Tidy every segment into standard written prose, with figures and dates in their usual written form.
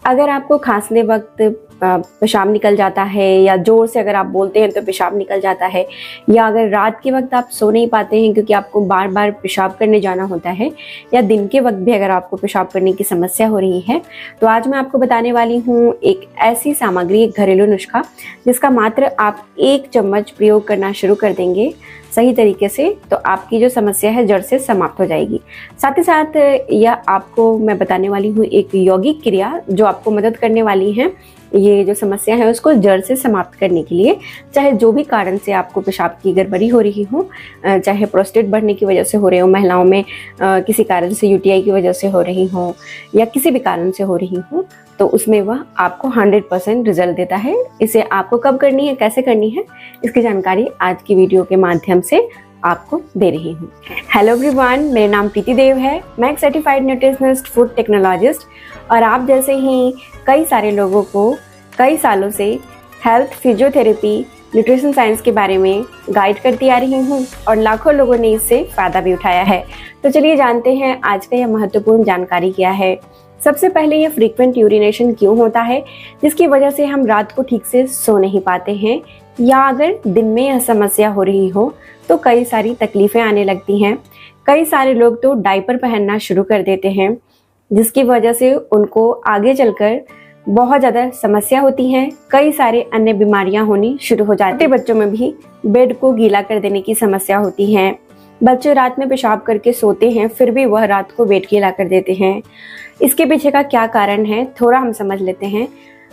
अगर आपको खांसने वक्त पेशाब निकल जाता है, या जोर से अगर आप बोलते हैं तो पेशाब निकल जाता है, या अगर रात के वक्त आप सो नहीं पाते हैं क्योंकि आपको बार बार पेशाब करने जाना होता है, या दिन के वक्त भी अगर आपको पेशाब करने की समस्या हो रही है, तो आज मैं आपको बताने वाली हूँ एक ऐसी सामग्री, एक घरेलू नुस्खा जिसका मात्र आप 1 चम्मच प्रयोग करना शुरू कर देंगे सही तरीके से, तो आपकी जो समस्या है जड़ से समाप्त हो जाएगी। साथ ही साथ यह आपको मैं बताने वाली हूँ एक यौगिक क्रिया जो आपको मदद करने वाली है ये जो समस्या है उसको जड़ से समाप्त करने के लिए। चाहे जो भी कारण से आपको पेशाब की गड़बड़ी हो रही हो, चाहे प्रोस्टेट बढ़ने की वजह से हो रहे हो, महिलाओं में किसी कारण से यूटीआई की वजह से हो रही हो, या किसी भी कारण से हो रही हो, तो उसमें वह आपको 100% रिजल्ट देता है। इसे आपको कब करनी है, कैसे करनी है, इसकी जानकारी आज की वीडियो के माध्यम से आपको दे रही हूँ। हेलो एवरीवन, मेरा नाम प्रीति देव है। मैं एक सर्टिफाइड न्यूट्रिशनिस्ट, फूड टेक्नोलॉजिस्ट, और आप जैसे ही कई सारे लोगों को कई सालों से हेल्थ, फिजियोथेरेपी, न्यूट्रिशन साइंस के बारे में गाइड करती आ रही हूँ, और लाखों लोगों ने इससे फ़ायदा भी उठाया है। तो चलिए जानते हैं आज का यह महत्वपूर्ण जानकारी क्या है। सबसे पहले ये फ्रीक्वेंट यूरिनेशन क्यों होता है, जिसकी वजह से हम रात को ठीक से सो नहीं पाते हैं, या अगर दिन में यह समस्या हो रही हो तो कई सारी तकलीफ़ें आने लगती हैं। कई सारे लोग तो डायपर पहनना शुरू कर देते हैं, जिसकी वजह से उनको आगे चलकर बहुत ज़्यादा समस्या होती है। कई सारे अन्य बीमारियां होनी शुरू हो जाती हैं। बच्चों में भी बेड को गीला कर देने की समस्या होती है। बच्चे रात में पेशाब करके सोते हैं, फिर भी वह रात को बेड गीला कर देते हैं। इसके पीछे का क्या कारण है, थोड़ा हम समझ लेते हैं।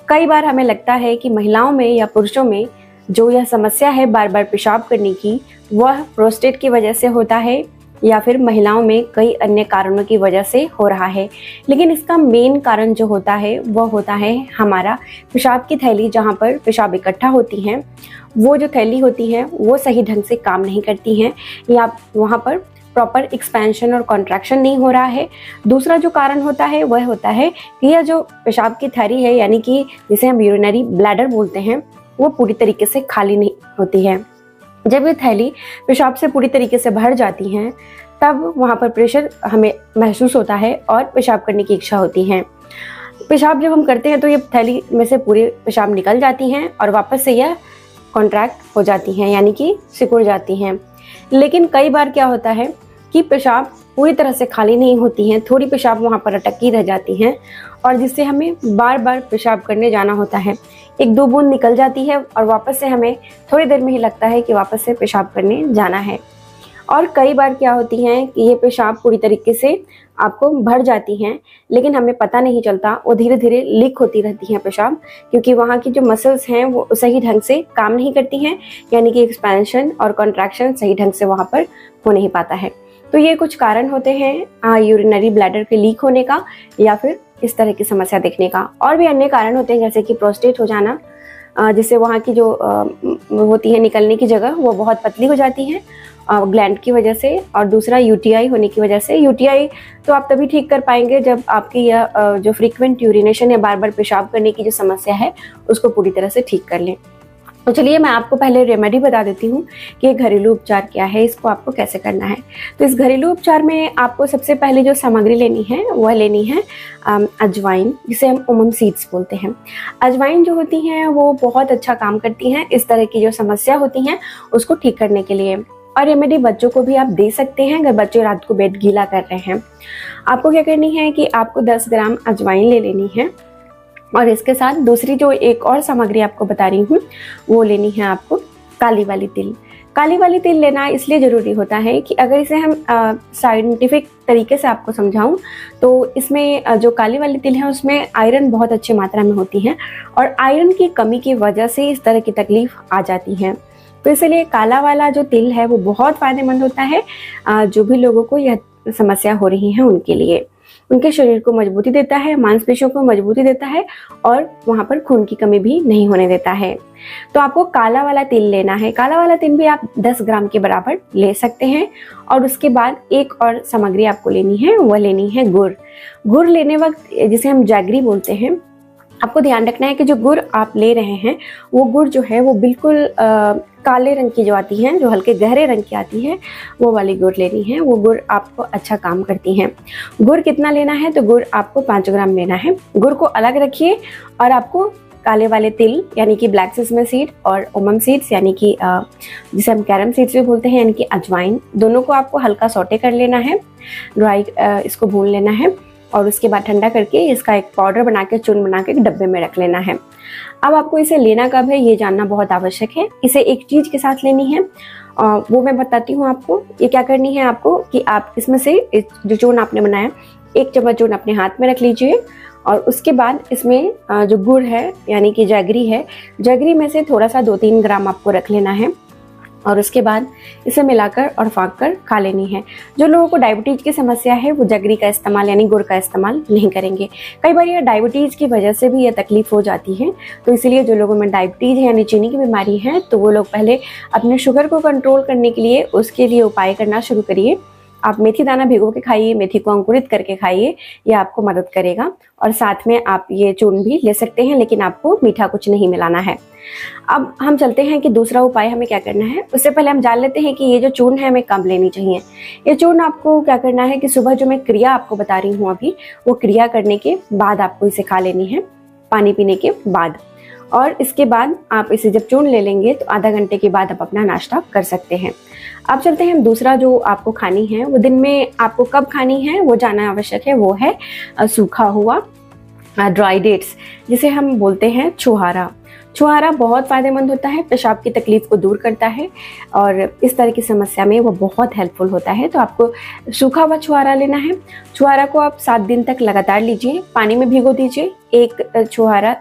कई बार हमें लगता है कि महिलाओं में या पुरुषों में जो यह समस्या है बार बार पेशाब करने की, वह प्रोस्टेट की वजह से होता है, या फिर महिलाओं में कई अन्य कारणों की वजह से हो रहा है। लेकिन इसका मेन कारण जो होता है वह होता है हमारा पेशाब की थैली, जहाँ पर पेशाब इकट्ठा होती हैं, वो जो थैली होती है वो सही ढंग से काम नहीं करती हैं, या वहाँ पर प्रॉपर एक्सपेंशन और कॉन्ट्रैक्शन नहीं हो रहा है। दूसरा जो कारण होता है वह होता है कि यह जो पेशाब की थैली है, यानी कि जिसे हम यूरिनरी ब्लैडर बोलते हैं, वो पूरी तरीके से खाली नहीं होती है। जब ये थैली पेशाब से पूरी तरीके से भर जाती हैं, तब वहाँ पर प्रेशर हमें महसूस होता है और पेशाब करने की इच्छा होती है। पेशाब जब हम करते हैं तो ये थैली में से पूरे पेशाब निकल जाती हैं और वापस से यह कॉन्ट्रैक्ट हो जाती हैं, यानी कि सिकुड़ जाती हैं। लेकिन कई बार क्या होता है कि पेशाब पूरी तरह से खाली नहीं होती हैं, थोड़ी पेशाब वहाँ पर अटकी रह जाती हैं, और जिससे हमें बार बार पेशाब करने जाना होता है। 1-2 बूंद निकल जाती है और वापस से हमें थोड़ी देर में ही लगता है कि वापस से पेशाब करने जाना है। और कई बार क्या होती हैं कि ये पेशाब पूरी तरीके से आपको भर जाती हैं, लेकिन हमें पता नहीं चलता, वो धीरे धीरे लीक होती रहती हैं पेशाब, क्योंकि वहाँ की जो मसल्स हैं वो सही ढंग से काम नहीं करती हैं, यानी कि एक्सपेंशन और कॉन्ट्रैक्शन सही ढंग से वहाँ पर हो नहीं पाता है। तो ये कुछ कारण होते हैं यूरिनरी ब्लैडर के लीक होने का, या फिर इस तरह की समस्या देखने का। और भी अन्य कारण होते हैं, जैसे कि प्रोस्टेट हो जाना, जिससे वहाँ की जो होती है निकलने की जगह वो बहुत पतली हो जाती है ग्लैंड की वजह से। और दूसरा यूटीआई होने की वजह से। यूटीआई तो आप तभी ठीक कर पाएंगे जब आपकी यह जो फ्रीक्वेंट यूरिनेशन है, बार बार पेशाब करने की जो समस्या है, उसको पूरी तरह से ठीक कर लें। तो चलिए मैं आपको पहले रेमेडी बता देती हूँ कि घरेलू उपचार क्या है, इसको आपको कैसे करना है। तो इस घरेलू उपचार में आपको सबसे पहले जो सामग्री लेनी है वह लेनी है अजवाइन, जिसे हम उमम सीड्स बोलते हैं। अजवाइन जो होती हैं वो बहुत अच्छा काम करती हैं इस तरह की जो समस्या होती हैं उसको ठीक करने के लिए। और रेमेडी बच्चों को भी आप दे सकते हैं अगर बच्चे रात को बेड गीला कर रहे हैं। आपको क्या करनी है कि आपको 10 ग्राम अजवाइन ले लेनी है, और इसके साथ दूसरी जो एक और सामग्री आपको बता रही हूँ वो लेनी है आपको काली वाली तिल। काली वाली तिल लेना इसलिए ज़रूरी होता है कि अगर इसे हम साइंटिफिक तरीके से आपको समझाऊं तो इसमें जो काली वाली तिल है उसमें आयरन बहुत अच्छी मात्रा में होती है, और आयरन की कमी की वजह से इस तरह की तकलीफ आ जाती है। तो इसलिए काला वाला जो तिल है वो बहुत फ़ायदेमंद होता है जो भी लोगों को यह समस्या हो रही है उनके लिए। उनके शरीर को मजबूती देता है, मांसपेशियों को मजबूती देता है, और वहाँ पर खून की कमी भी नहीं होने देता है। तो आपको काला वाला तिल लेना है। काला वाला तिल भी आप 10 ग्राम के बराबर ले सकते हैं। और उसके बाद एक और सामग्री आपको लेनी है, वह लेनी है गुड़। गुड़ लेने वक्त जिसे हम जैगरी बोलते हैं, आपको ध्यान रखना है कि जो गुड़ आप ले रहे हैं वो गुड़ जो है वो बिल्कुल काले रंग की जो आती हैं, जो हल्के गहरे रंग की आती है, वो वाली गुड़ लेनी है। वो गुड़ आपको अच्छा काम करती हैं। गुड़ कितना लेना है? तो गुड़ आपको 5 ग्राम लेना है। गुड़ को अलग रखिए और आपको काले वाले तिल यानी कि ब्लैक सिसम सीड और ओमम सीड्स यानी कि जिसे हम कैरम सीड्स भी बोलते हैं यानी कि अजवाइन, दोनों को आपको हल्का सौटे कर लेना है, ड्राई इसको भून लेना है और उसके बाद ठंडा करके इसका एक पाउडर बना के, चूर्ण बना के डब्बे में रख लेना है। अब आपको इसे लेना कब है ये जानना बहुत आवश्यक है। इसे एक चीज़ के साथ लेनी है, वो मैं बताती हूँ आपको। ये क्या करनी है आपको कि आप इसमें से जो चूर्ण आपने बनाया 1 चम्मच चूर्ण अपने हाथ में रख लीजिए और उसके बाद इसमें जो गुड़ है यानी कि जैगरी है, जैगरी में से थोड़ा सा 2-3 ग्राम आपको रख लेना है और उसके बाद इसे मिलाकर और फाँक कर खा लेनी है। जो लोगों को डायबिटीज़ की समस्या है वो जगरी का इस्तेमाल यानी गुड़ का इस्तेमाल नहीं करेंगे। कई बार ये डायबिटीज़ की वजह से भी ये तकलीफ हो जाती है, तो इसीलिए जो लोगों में डायबिटीज़ है यानी चीनी की बीमारी है तो वो लोग पहले अपने शुगर को कंट्रोल करने के लिए उसके लिए उपाय करना शुरू करिए। आप मेथी दाना भिगो के खाइए, मेथी को अंकुरित करके खाइए, ये आपको मदद करेगा। और साथ में आप ये चूर्ण भी ले सकते हैं, लेकिन आपको मीठा कुछ नहीं मिलाना है। अब हम चलते हैं कि दूसरा उपाय हमें क्या करना है। उससे पहले हम जान लेते हैं कि ये जो चूर्ण है हमें कब लेनी चाहिए। ये चूर्ण आपको क्या करना है कि सुबह जो मैं क्रिया आपको बता रही हूँ अभी, वो क्रिया करने के बाद आपको इसे खा लेनी है, पानी पीने के बाद। और इसके बाद आप इसे जब चूर्ण ले लेंगे तो आधा घंटे के बाद आप अपना नाश्ता कर सकते हैं। अब चलते हैं दूसरा जो आपको खानी है, वो दिन में आपको कब खानी है वो जानना आवश्यक है। वो है सूखा हुआ ड्राई डेट्स, जिसे हम बोलते हैं छुहारा। छुहारा बहुत फ़ायदेमंद होता है, पेशाब की तकलीफ को दूर करता है और इस तरह की समस्या में वो बहुत हेल्पफुल होता है। तो आपको सूखा हुआ छुहारा लेना है। छुहारा को आप 7 दिन तक लगातार लीजिए, पानी में भिगो दीजिए। एक छुहारा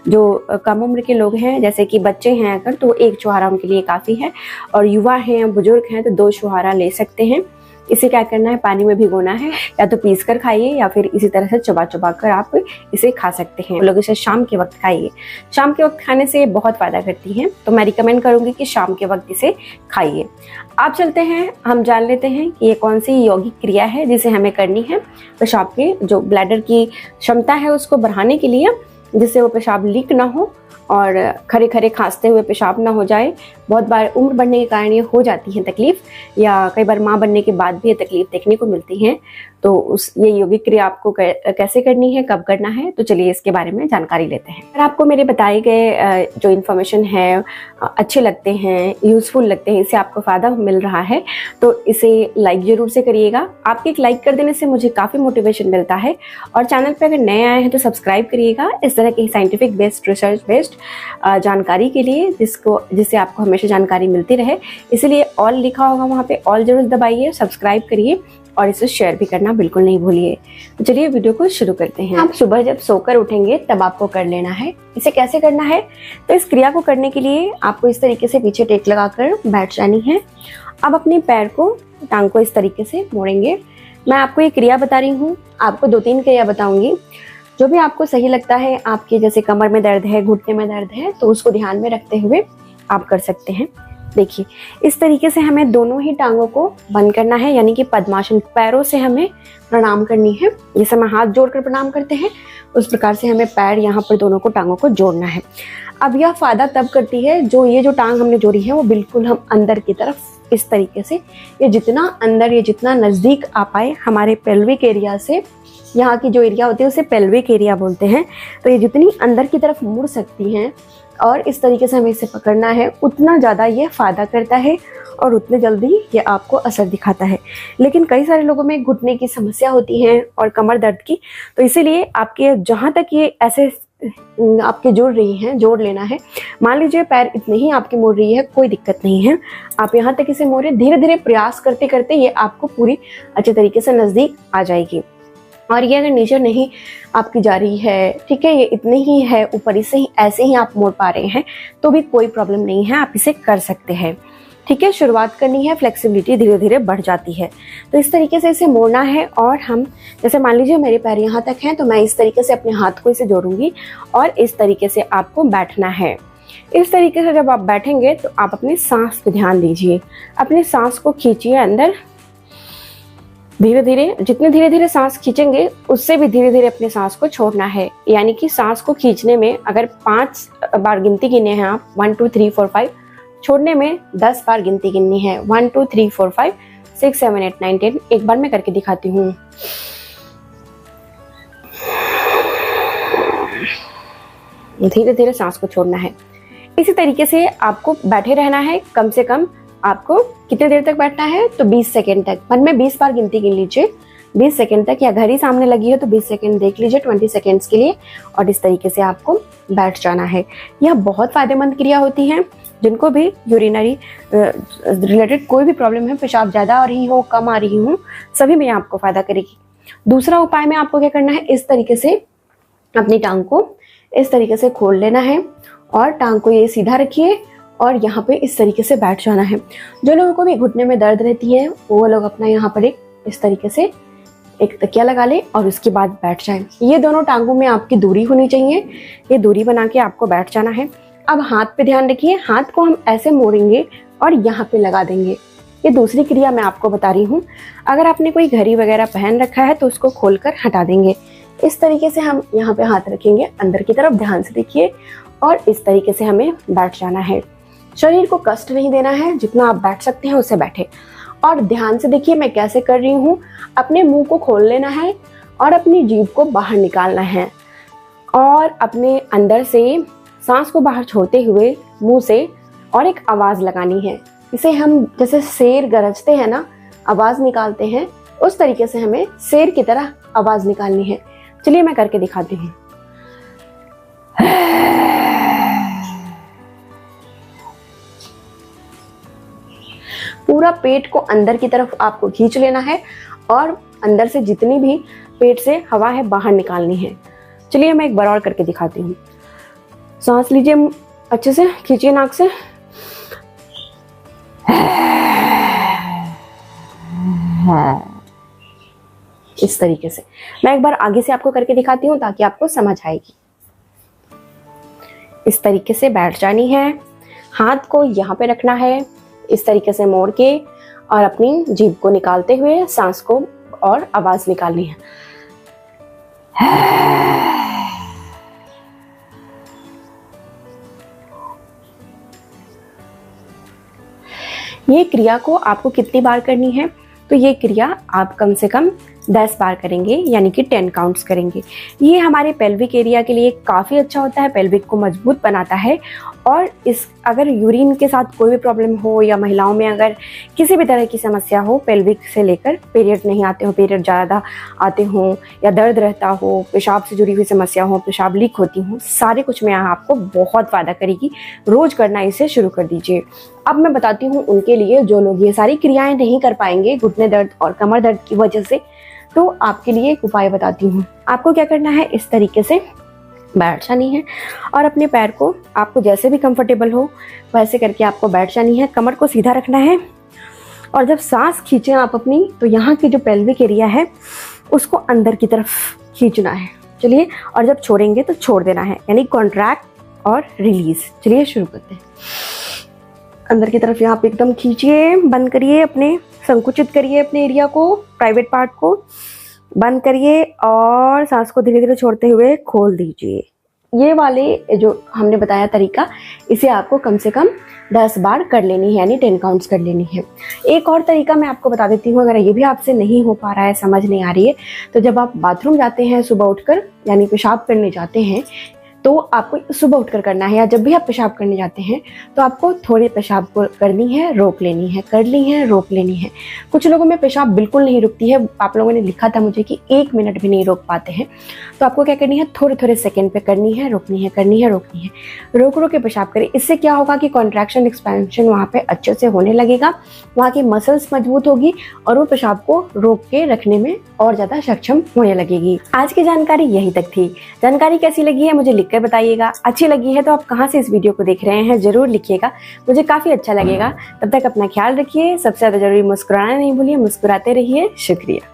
जो कम उम्र के लोग हैं जैसे कि बच्चे हैं अगर, तो 1 छुहारा उनके लिए काफ़ी है, और युवा हैं, बुजुर्ग हैं तो 2 छुहारा ले सकते हैं। इसे क्या करना है, पानी में भिगोना है, या तो पीस कर खाइए या फिर इसी तरह से चबा चबा कर आप इसे खा सकते हैं। लोग इसे शाम के वक्त खाइए, शाम के वक्त खाने से बहुत फ़ायदा करती हैं, तो मैं रिकमेंड करूँगी कि शाम के वक्त इसे खाइए। आप चलते हैं, हम जान लेते हैं कि ये कौन सी यौगिक क्रिया है जिसे हमें करनी है पेशाब के जो ब्लैडर की क्षमता है उसको बढ़ाने के लिए, जिससे वो पेशाब लीक ना हो और खरे खरे खांसते हुए पेशाब ना हो जाए। बहुत बार उम्र बढ़ने के कारण ये हो जाती है तकलीफ़, या कई बार माँ बनने के बाद भी ये तकलीफ़ देखने को मिलती है। तो ये यौगिक क्रिया आपको कैसे करनी है, कब करना है, तो चलिए इसके बारे में जानकारी लेते हैं। अगर आपको मेरे बताए गए जो इन्फॉर्मेशन है अच्छे लगते हैं, यूज़फुल लगते हैं, इससे आपको फ़ायदा मिल रहा है तो इसे लाइक ज़रूर से करिएगा। आपके एक लाइक कर देने से मुझे काफ़ी मोटिवेशन मिलता है। और चैनल पर अगर नए आए हैं तो सब्सक्राइब करिएगा इस तरह की साइंटिफिक बेस्ड, रिसर्च बेस्ड जानकारी के लिए, जिससे आपको हमेशा जानकारी मिलती रहे। इसलिए ऑल लिखा होगा वहाँ पे, ऑल जरूर दबाइए, सब्सक्राइब करिए और इसे शेयर भी करना बिल्कुल नहीं भूलिए। तो चलिए वीडियो को शुरू करते हैं। आप सुबह जब सोकर उठेंगे तब आपको कर लेना है। इसे कैसे करना है, तो इस क्रिया को करने के लिए आपको इस तरीके से पीछे टेक लगाकर बैठ जानी है। अब अपने पैर को, टांग को इस तरीके से मोड़ेंगे। मैं आपको ये क्रिया बता रही हूँ, आपको 2-3 क्रिया बताऊंगी, जो भी आपको सही लगता है। आपके जैसे कमर में दर्द है, घुटने में दर्द है, तो उसको ध्यान में रखते हुए आप कर सकते हैं। देखिए इस तरीके से हमें दोनों ही टांगों को बंद करना है, यानी कि पद्मासन, पैरों से हमें प्रणाम करनी है। जैसे हम हाथ जोड़कर प्रणाम करते हैं उस प्रकार से हमें पैर यहाँ पर दोनों को, टांगों को जोड़ना है। अब यह फायदा तब करती है जो ये जो टांग हमने जोड़ी है वो बिल्कुल हम अंदर की तरफ इस तरीके से, ये जितना अंदर, ये जितना नज़दीक आ पाए हमारे पेल्विक एरिया से, यहाँ की जो एरिया होती है उसे पेल्विक एरिया बोलते हैं, तो ये जितनी अंदर की तरफ मुड़ सकती हैं और इस तरीके से हमें इसे पकड़ना है, उतना ज़्यादा ये फ़ायदा करता है और उतने जल्दी ये आपको असर दिखाता है। लेकिन कई सारे लोगों में घुटने की समस्या होती है और कमर दर्द की, तो इसीलिए आपके जहाँ तक ये ऐसे आपके जोड़ रही हैं, जोड़ लेना है। मान लीजिए पैर इतने ही आपके मुड़ रही है, कोई दिक्कत नहीं है, आप यहाँ तक इसे मोड़े। धीरे धीरे प्रयास करते करते ये आपको पूरी अच्छे तरीके से नज़दीक आ जाएगी। और ये अगर नीचे नहीं आपकी जा रही है, ठीक है, ये इतने ही है ऊपर, इसे ही ऐसे ही आप मोड़ पा रहे हैं, तो भी कोई प्रॉब्लम नहीं है, आप इसे कर सकते हैं। ठीक है, शुरुआत करनी है, फ्लेक्सिबिलिटी धीरे धीरे बढ़ जाती है। तो इस तरीके से इसे मोड़ना है और हम, जैसे मान लीजिए मेरे पैर यहाँ तक हैं, तो मैं इस तरीके से अपने हाथ को इसे जोड़ूंगी और इस तरीके से आपको बैठना है। इस तरीके से जब आप बैठेंगे तो आप अपनी सांस पे ध्यान दीजिए, अपनी सांस को खींचिए अंदर धीरे धीरे, जितने धीरे धीरे सांस खींचेंगे उससे भी धीरे धीरे अपने सांस को छोड़ना है। यानी कि सांस को खींचने में अगर 5 बार गिनती गिने हैं आप, 1 2 3 4 5, छोड़ने में 10 बार गिनती गिननी है, 1 2 3 4 5 6 7 8 9 10। एक बार मैं करके दिखाती हूँ। धीरे धीरे सांस को छोड़ना है। इसी तरीके से आपको बैठे रहना है। कम से कम आपको कितने देर तक बैठना है, तो 20 सेकेंड तक। मन में 20 बार गिनती गिन लीजिए 20 सेकेंड तक, या घड़ी सामने लगी है तो 20 सेकेंड देख लीजिए 20 सेकेंड्स के लिए, और इस तरीके से आपको बैठ जाना है। यह बहुत फायदेमंद क्रिया होती है। जिनको भी यूरिनरी रिलेटेड कोई भी प्रॉब्लम है, पेशाब ज़्यादा आ रही हो, कम आ रही हो, सभी में आपको फायदा करेगी। दूसरा उपाय में आपको क्या करना है, इस तरीके से अपनी टांग को इस तरीके से खोल लेना है और टांग को ये सीधा रखिए और यहाँ पे इस तरीके से बैठ जाना है। जो लोगों को भी घुटने में दर्द रहती है वो लोग अपना यहाँ पर इस तरीके से एक तकिया लगा ले और उसके बाद बैठ जाए। ये दोनों टांगों में आपकी दूरी होनी चाहिए। ये दूरी बना के आपको बैठ जाना है। अब हाथ पे ध्यान रखिए, हाथ को हम ऐसे मोड़ेंगे और यहाँ पे लगा देंगे। ये दूसरी क्रिया मैं आपको बता रही हूँ। अगर आपने कोई घड़ी वगैरह पहन रखा है तो उसको खोलकर हटा देंगे। इस तरीके से हम यहाँ पे हाथ रखेंगे अंदर की तरफ, ध्यान से देखिए, और इस तरीके से हमें बैठ जाना है। शरीर को कष्ट नहीं देना है, जितना आप बैठ सकते हैं उससे बैठे। और ध्यान से देखिए मैं कैसे कर रही हूँ। अपने मुंह को खोल लेना है और अपनी जीभ को बाहर निकालना है और अपने अंदर से सांस को बाहर छोड़ते हुए मुंह से और एक आवाज लगानी है। इसे हम जैसे शेर गरजते हैं ना, आवाज निकालते हैं, उस तरीके से हमें शेर की तरह आवाज निकालनी है। चलिए मैं करके दिखाती हूँ। पूरा पेट को अंदर की तरफ आपको खींच लेना है और अंदर से जितनी भी पेट से हवा है बाहर निकालनी है। चलिए मैं एक बार और करके दिखाती हूँ। सांस लीजिए अच्छे से, खींचिए नाक से। इस तरीके से मैं एक बार आगे से आपको करके दिखाती हूँ ताकि आपको समझ आएगी। इस तरीके से बैठ जानी है। हाथ को यहाँ पे रखना है इस तरीके से मोड़ के, और अपनी जीभ को निकालते हुए सांस को और आवाज निकालनी है। ये क्रिया को आपको कितनी बार करनी है, तो ये क्रिया आप कम से कम 10 बार करेंगे, यानी कि 10 काउंट्स करेंगे। ये हमारे पेल्विक एरिया के लिए काफ़ी अच्छा होता है, पेल्विक को मजबूत बनाता है। और इस अगर यूरिन के साथ कोई भी प्रॉब्लम हो या महिलाओं में अगर किसी भी तरह की समस्या हो, पेल्विक से लेकर पीरियड नहीं आते हो, पीरियड ज़्यादा आते हों, या दर्द रहता हो, पेशाब से जुड़ी हुई समस्या हो, पेशाब लीक होती हो, सारे कुछ में आपको बहुत फ़ायदा करेगी। रोज़ करना इसे शुरू कर दीजिए। अब मैं बताती हूँ उनके लिए जो लोग ये सारी क्रियाएं नहीं कर पाएंगे घुटने दर्द और कमर दर्द की वजह से, तो आपके लिए एक उपाय बताती हूँ। आपको क्या करना है, इस तरीके से बैठ जानी है और अपने पैर को आपको जैसे भी कंफर्टेबल हो वैसे करके आपको बैठ जानी है। कमर को सीधा रखना है और जब सांस खींचें आप अपनी, तो यहाँ की जो पेल्विक एरिया है उसको अंदर की तरफ खींचना है। चलिए, और जब छोड़ेंगे तो छोड़ देना है, यानी कॉन्ट्रैक्ट और रिलीज। चलिए शुरू करते हैं। अंदर की तरफ यहाँ पे एकदम खींचिए, बंद करिए, अपने संकुचित करिए अपने एरिया को, प्राइवेट पार्ट को बंद करिए और सांस को धीरे धीरे छोड़ते हुए खोल दीजिए। ये वाले जो हमने बताया तरीका, इसे आपको कम से कम 10 बार कर लेनी है, यानी 10 काउंट्स कर लेनी है। एक और तरीका मैं आपको बता देती हूँ, अगर ये भी आपसे नहीं हो पा रहा है, समझ नहीं आ रही है, तो जब आप बाथरूम जाते हैं सुबह उठकर, यानी पेशाब करने जाते हैं, तो आपको सुबह उठकर करना है, या जब भी आप पेशाब करने जाते हैं तो आपको थोड़ी पेशाब को करनी है, रोक लेनी है, कर ली है, रोक लेनी है। कुछ लोगों में पेशाब बिल्कुल नहीं रुकती है। आप लोगों ने लिखा था मुझे कि 1 मिनट भी नहीं रोक पाते हैं। तो आपको क्या करनी है, थोड़े थोड़े सेकंड पे करनी है, रोकनी है, करनी है, रोकनी है, रोक रोक के पेशाब करें। इससे क्या होगा कि कॉन्ट्रैक्शन एक्सपेंशन वहाँ पे अच्छे से होने लगेगा, वहाँ की मसल्स मजबूत होगी और वो पेशाब को रोक के रखने में और ज़्यादा सक्षम होने लगेगी। आज की जानकारी यही तक थी। जानकारी कैसी लगी है मुझे लिखकर बताइएगा। अच्छी लगी है तो आप कहाँ से इस वीडियो को देख रहे हैं जरूर लिखिएगा, मुझे काफ़ी अच्छा लगेगा। तब तक अपना ख्याल रखिए, सबसे ज़्यादा जरूरी मुस्कुराना नहीं भूलिए, मुस्कुराते रहिए। शुक्रिया।